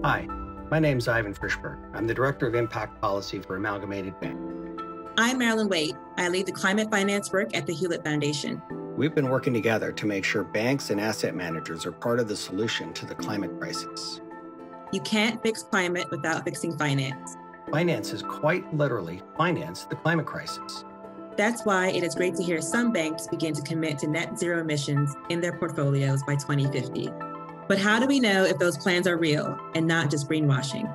Hi, my name's Ivan Frischberg. I'm the Director of Impact Policy for Amalgamated Bank. I'm Marilyn Waite. I lead the climate finance work at the Hewlett Foundation. We've been working together to make sure banks and asset managers are part of the solution to the climate crisis. You can't fix climate without fixing finance. Finance has quite literally financed the climate crisis. That's why it is great to hear some banks begin to commit to net zero emissions in their portfolios by 2050. But how do we know if those plans are real and not just greenwashing?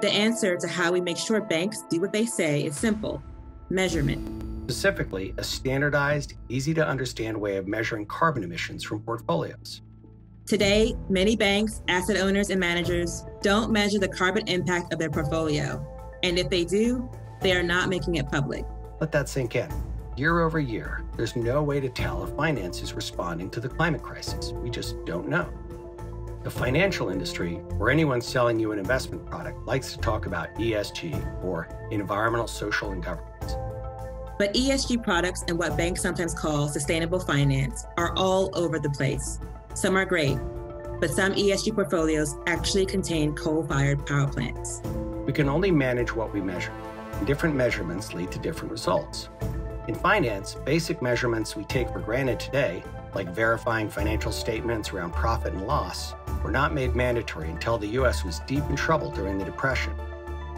The answer to how we make sure banks do what they say is simple: measurement. Specifically, a standardized, easy-to-understand way of measuring carbon emissions from portfolios. Today, many banks, asset owners, and managers don't measure the carbon impact of their portfolio. And if they do, they are not making it public. Let that sink in. Year over year, there's no way to tell if finance is responding to the climate crisis. We just don't know. The financial industry, or anyone selling you an investment product, likes to talk about ESG, or environmental, social, and governance. But ESG products and what banks sometimes call sustainable finance are all over the place. Some are great, but some ESG portfolios actually contain coal-fired power plants. We can only manage what we measure, and different measurements lead to different results. In finance, basic measurements we take for granted today, like verifying financial statements around profit and loss, were not made mandatory until the U.S. was deep in trouble during the Depression.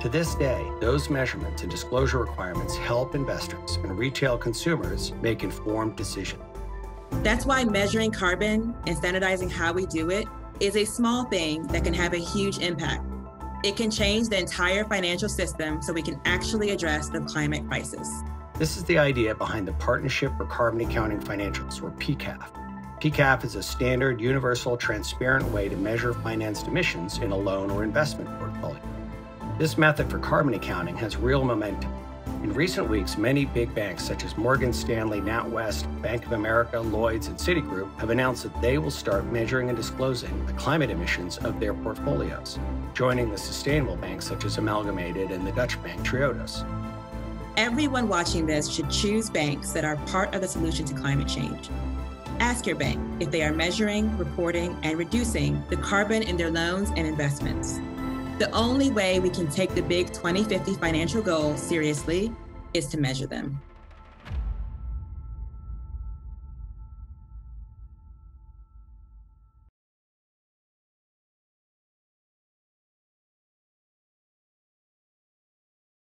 To this day, those measurements and disclosure requirements help investors and retail consumers make informed decisions. That's why measuring carbon and standardizing how we do it is a small thing that can have a huge impact. It can change the entire financial system so we can actually address the climate crisis. This is the idea behind the Partnership for Carbon Accounting Financials, or PCAF. PCAF is a standard, universal, transparent way to measure financed emissions in a loan or investment portfolio. This method for carbon accounting has real momentum. In recent weeks, many big banks such as Morgan Stanley, NatWest, Bank of America, Lloyds, and Citigroup have announced that they will start measuring and disclosing the climate emissions of their portfolios, joining the sustainable banks such as Amalgamated and the Dutch bank Triodos. Everyone watching this should choose banks that are part of the solution to climate change. Ask your bank if they are measuring, reporting, and reducing the carbon in their loans and investments. The only way we can take the big 2050 financial goals seriously is to measure them.